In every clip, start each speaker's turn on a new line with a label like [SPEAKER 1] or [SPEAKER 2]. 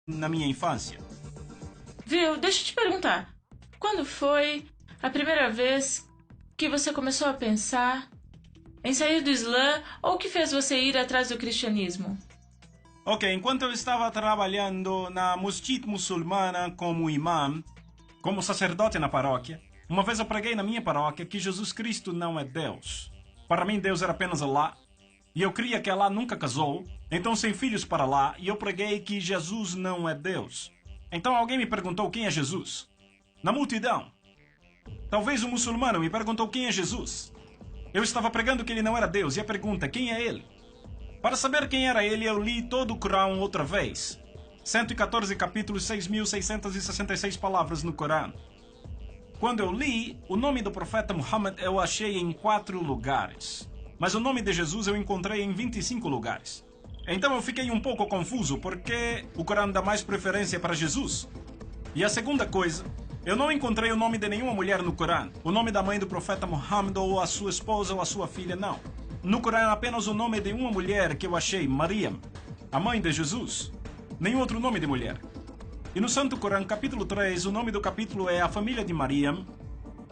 [SPEAKER 1] na minha infância.
[SPEAKER 2] Viu? Deixa eu te perguntar. Quando foi a primeira vez que você começou a pensar em sair do Islã ou que fez você ir atrás do cristianismo?
[SPEAKER 1] Ok, enquanto eu estava trabalhando na Mosquite Muçulmana como imã, como sacerdote na paróquia, uma vez eu preguei na minha paróquia que Jesus Cristo não é Deus. Para mim, Deus era apenas Allah. E eu cria que Allah nunca casou, então sem filhos para Allah, e eu preguei que Jesus não é Deus. Então alguém me perguntou quem é Jesus. Na multidão. Talvez um muçulmano me perguntou quem é Jesus. Eu estava pregando que ele não era Deus, e a pergunta, quem é ele? Para saber quem era ele, eu li todo o Corão outra vez. 114 capítulos, 6.666 palavras no Corão. Quando eu li, o nome do profeta Muhammad eu achei em 4 lugares. Mas o nome de Jesus eu encontrei em 25 lugares. Então eu fiquei um pouco confuso porque o Corão dá mais preferência para Jesus. E a segunda coisa, eu não encontrei o nome de nenhuma mulher no Corão. O nome da mãe do profeta Muhammad ou a sua esposa ou a sua filha, não. No Corão apenas o nome de uma mulher que eu achei, Maryam, a mãe de Jesus. Nenhum outro nome de mulher. E no Santo Corão, capítulo 3, o nome do capítulo é a família de Maryam.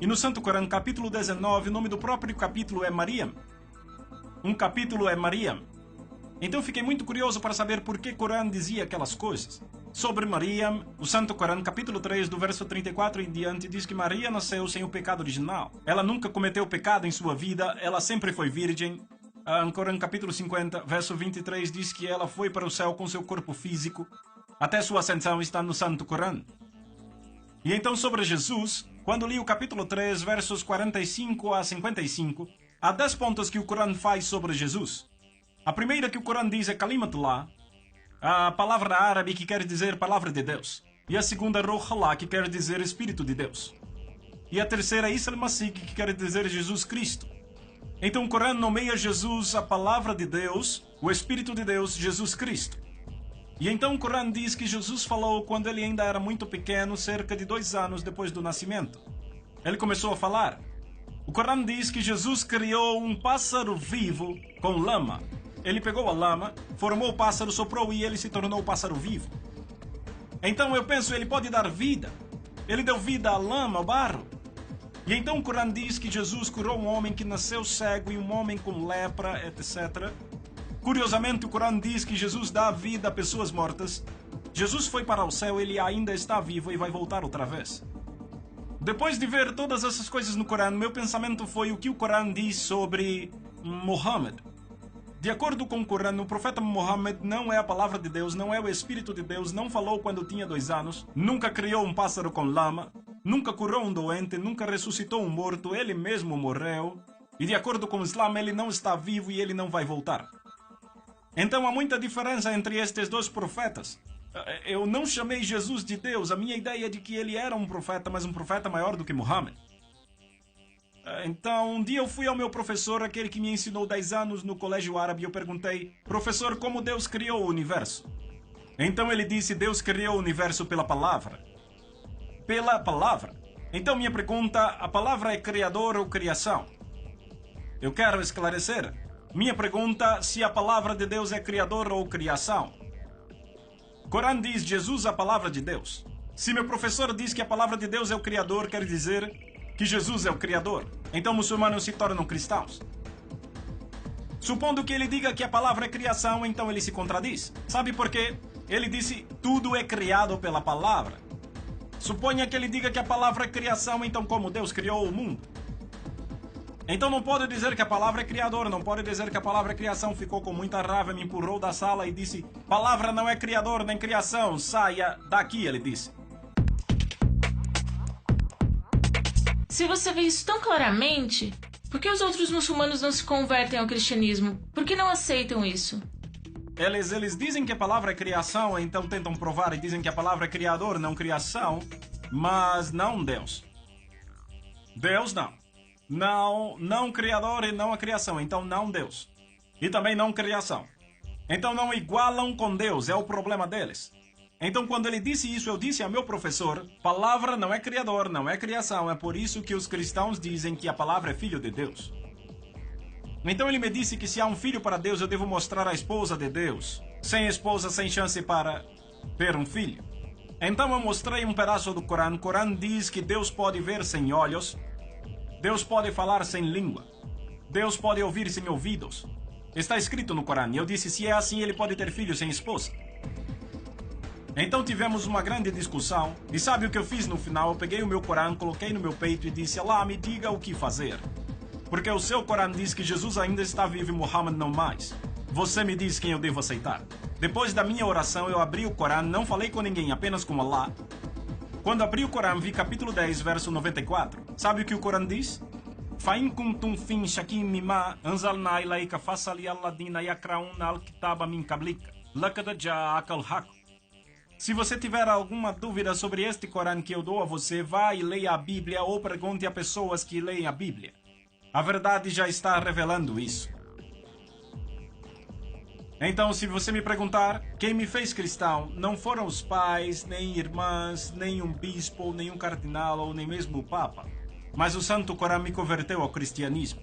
[SPEAKER 1] E no Santo Corão, capítulo 19, o nome do próprio capítulo é Maryam. Um capítulo é Maryam. Então fiquei muito curioso para saber por que o Corão dizia aquelas coisas. Sobre Maryam, o Santo Corão, capítulo 3, do verso 34 em diante, diz que Maria nasceu sem o pecado original. Ela nunca cometeu pecado em sua vida, ela sempre foi virgem. No Corão, capítulo 50, verso 23, diz que ela foi para o céu com seu corpo físico. Até sua ascensão está no Santo Corão. E então sobre Jesus, quando li o capítulo 3, versos 45 a 55, há 10 pontos que o Corão faz sobre Jesus. A primeira que o Corão diz é Kalimatullah, a palavra árabe que quer dizer palavra de Deus. E a segunda Ruh Allah, que quer dizer Espírito de Deus. E a terceira Isa al-Masih, que quer dizer Jesus Cristo. Então o Corão nomeia Jesus a palavra de Deus, o Espírito de Deus, Jesus Cristo. E então o Corão diz que Jesus falou quando ele ainda era muito pequeno, cerca de 2 anos depois do nascimento. Ele começou a falar. O Corão diz que Jesus criou um pássaro vivo com lama. Ele pegou a lama, formou o pássaro, soprou e ele se tornou o pássaro vivo. Então eu penso, ele pode dar vida. Ele deu vida à lama, ao barro. E então o Corão diz que Jesus curou um homem que nasceu cego e um homem com lepra, etc. Curiosamente, o Corão diz que Jesus dá vida a pessoas mortas. Jesus foi para o céu, ele ainda está vivo e vai voltar outra vez. Depois de ver todas essas coisas no Corão, meu pensamento foi o que o Corão diz sobre Muhammad. De acordo com o Corão, o profeta Muhammad não é a palavra de Deus, não é o Espírito de Deus, não falou quando tinha 2 anos, nunca criou um pássaro com lama, nunca curou um doente, nunca ressuscitou um morto, ele mesmo morreu. E de acordo com o Islã, ele não está vivo e ele não vai voltar. Então há muita diferença entre estes 2 profetas. Eu não chamei Jesus de Deus, a minha ideia é de que ele era um profeta, mas um profeta maior do que Muhammad. Então, um dia eu fui ao meu professor, aquele que me ensinou 10 anos no colégio árabe, e eu perguntei, professor, como Deus criou o universo? Então ele disse, Deus criou o universo pela palavra. Pela palavra. Então minha pergunta, a palavra é criador ou criação? Eu quero esclarecer. Minha pergunta, se a palavra de Deus é criador ou criação? Corão diz, Jesus a palavra de Deus. Se meu professor diz que a palavra de Deus é o criador, quer dizer que Jesus é o criador. Então muçulmanos se tornam cristãos. Supondo que ele diga que a palavra é criação, então ele se contradiz. Sabe por quê? Ele disse, tudo é criado pela palavra. Suponha que ele diga que a palavra é criação, então como Deus criou o mundo? Então não pode dizer que a palavra é criador, não pode dizer que a palavra é criação. Ficou com muita raiva, me empurrou da sala e disse, palavra não é criador nem criação, saia daqui, ele disse.
[SPEAKER 2] Se você vê isso tão claramente, por que os outros muçulmanos não se convertem ao cristianismo? Por que não aceitam isso?
[SPEAKER 1] Eles dizem que a palavra é criação, então tentam provar e dizem que a palavra é criador, não criação, mas não Deus. Deus não. Não criador e não a criação, então não Deus. E também não criação. Então não igualam com Deus, é o problema deles. Então quando ele disse isso, eu disse ao meu professor, palavra não é criador, não é criação, é por isso que os cristãos dizem que a palavra é filho de Deus. Então ele me disse que se há um filho para Deus, eu devo mostrar a esposa de Deus. Sem esposa, sem chance para ter um filho. Então eu mostrei um pedaço do Corão. O Corão diz que Deus pode ver sem olhos, Deus pode falar sem língua, Deus pode ouvir sem ouvidos. Está escrito no Corão. E eu disse, se é assim, ele pode ter filho sem esposa. Então tivemos uma grande discussão. E sabe o que eu fiz no final? Eu peguei o meu Corão, coloquei no meu peito e disse, Allah, me diga o que fazer. Porque o seu Corão diz que Jesus ainda está vivo e Muhammad não mais. Você me diz quem eu devo aceitar. Depois da minha oração, eu abri o Corão, não falei com ninguém, apenas com Allah. Quando abri o Corão, vi capítulo 10, verso 94. Sabe o que o Corão diz? فَإِن كُنْتُمْ فِي شَكٍّ مِّمَّا أَنزَلْنَا إِلَيْكَ فَاسْأَلِ الَّذِينَ يَقْرَؤُونَ الْكِتَابَ مِن قَبْلِكَ لَقَدْ جَاءَكَ الْحَقُّ. Se você tiver alguma dúvida sobre este Corão que eu dou a você, vá e leia a Bíblia ou pergunte a pessoas que leem a Bíblia. A verdade já está revelando isso. Então, se você me perguntar, quem me fez cristão não foram os pais, nem irmãs, nem um bispo, nem um cardinal ou nem mesmo o Papa. Mas o Santo Corão me converteu ao cristianismo.